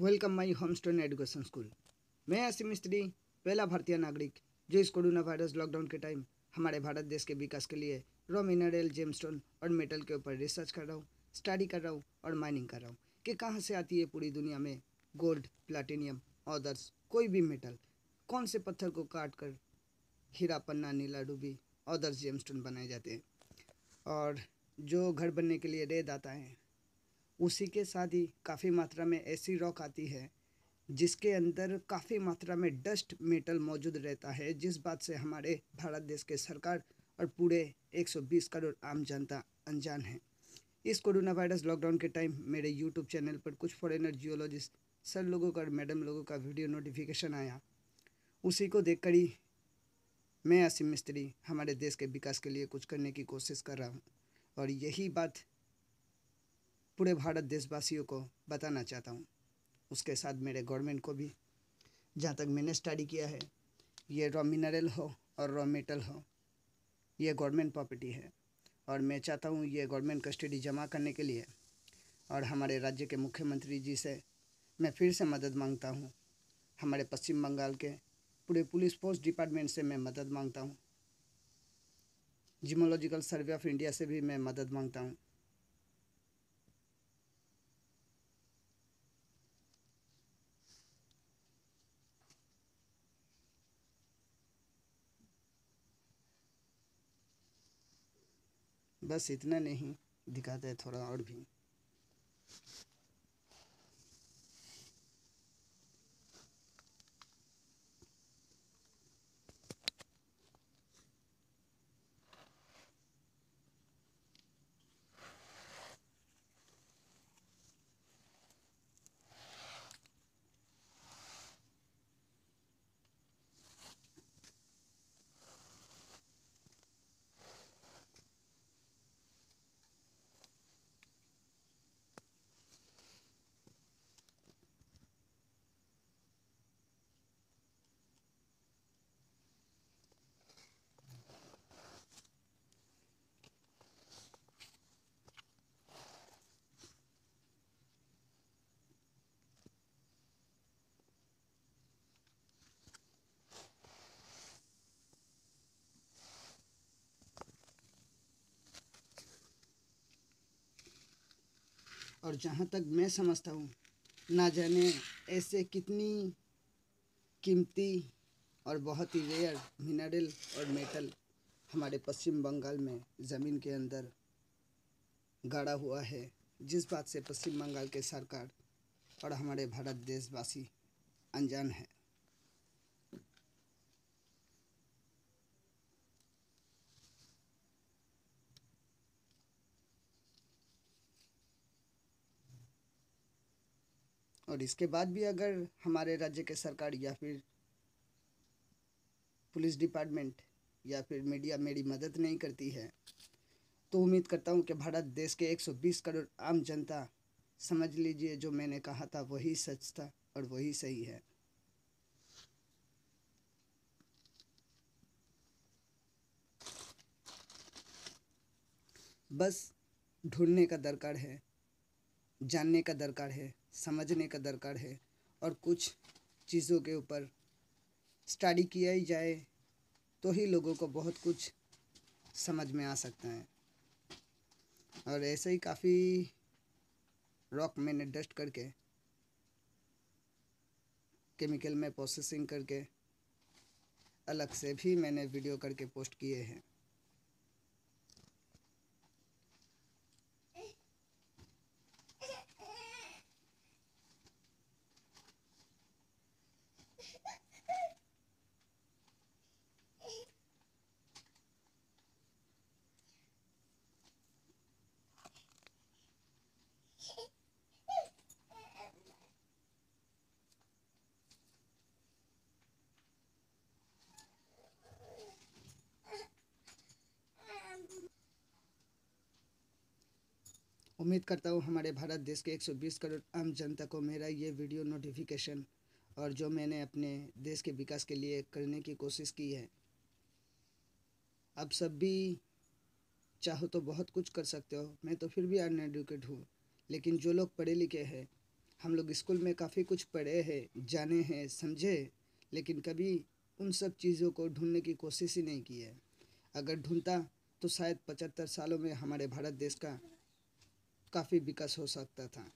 Welcome my Homestone education school. मैं आसिम मिस्त्री, पहला भारतीय नागरिक जो इस कोरोना वायरस लॉकडाउन के टाइम हमारे भारत देश के विकास के लिए रॉ मिनरल, जेमस्टोन और मेटल के ऊपर रिसर्च कर रहा हूँ, स्टडी कर रहा हूँ और माइनिंग कर रहा हूँ कि कहाँ से आती है पूरी दुनिया में गोल्ड, प्लाटिनियम, अदर्स कोई भी मेटल, कौन से पत्थर को काट कर हीरा, पन्ना, नीला, रूबी, अदर्स जेमस्टोन बनाए जाते हैं। और जो घर बनने के लिए रेत आता है, उसी के साथ ही काफ़ी मात्रा में ऐसी रॉक आती है जिसके अंदर काफ़ी मात्रा में डस्ट मेटल मौजूद रहता है, जिस बात से हमारे भारत देश के सरकार और पूरे 120 करोड़ आम जनता अनजान है। इस कोरोना वायरस लॉकडाउन के टाइम मेरे यूट्यूब चैनल पर कुछ फॉरेनर जियोलॉजिस्ट सर लोगों का और मैडम लोगों का वीडियो नोटिफिकेशन आया। उसी को देखकर ही मैं आसिम मिस्त्री हमारे देश के विकास के लिए कुछ करने की कोशिश कर रहा हूँ और यही बात पूरे भारत देशवासियों को बताना चाहता हूँ, उसके साथ मेरे गवर्नमेंट को भी। जहाँ तक मैंने स्टडी किया है, ये रॉ मिनरल हो और रॉ मेटल हो, ये गवर्नमेंट प्रॉपर्टी है और मैं चाहता हूँ ये गवर्नमेंट कस्टडी जमा करने के लिए। और हमारे राज्य के मुख्यमंत्री जी से मैं फिर से मदद मांगता हूँ। हमारे पश्चिम बंगाल के पूरे पुलिस फोर्स डिपार्टमेंट से मैं मदद मांगता हूँ। जियोलॉजिकल सर्वे ऑफ इंडिया से भी मैं मदद मांगता हूँ। बस इतना नहीं, दिखाते हैं थोड़ा और भी। और जहाँ तक मैं समझता हूँ, ना जाने ऐसे कितनी कीमती और बहुत ही रेयर मिनरल और मेटल हमारे पश्चिम बंगाल में ज़मीन के अंदर गाड़ा हुआ है, जिस बात से पश्चिम बंगाल के सरकार और हमारे भारत देशवासी अनजान है। और इसके बाद भी अगर हमारे राज्य के सरकार या फिर पुलिस डिपार्टमेंट या फिर मीडिया मेरी मदद नहीं करती है, तो उम्मीद करता हूँ कि भारत देश के 120 करोड़ आम जनता समझ लीजिए जो मैंने कहा था वही सच था और वही सही है। बस ढूंढने का दरकार है, जानने का दरकार है, समझने का दरकार है और कुछ चीज़ों के ऊपर स्टडी किया ही जाए तो ही लोगों को बहुत कुछ समझ में आ सकता है। और ऐसे ही काफ़ी रॉक मैंने डस्ट करके केमिकल में प्रोसेसिंग करके अलग से भी मैंने वीडियो करके पोस्ट किए हैं। उम्मीद करता हूँ हमारे भारत देश के 120 करोड़ आम जनता को मेरा ये वीडियो नोटिफिकेशन और जो मैंने अपने देश के विकास के लिए करने की कोशिश की है, अब सब भी चाहो तो बहुत कुछ कर सकते हो। मैं तो फिर भी अनएडुकेट हूँ, लेकिन जो लोग पढ़े लिखे हैं हम लोग स्कूल में काफ़ी कुछ पढ़े हैं, जाने हैं, समझे, लेकिन कभी उन सब चीज़ों को ढूंढने की कोशिश ही नहीं की है। अगर ढूंढता तो शायद 75 सालों में हमारे भारत देश का काफ़ी विकास हो सकता था।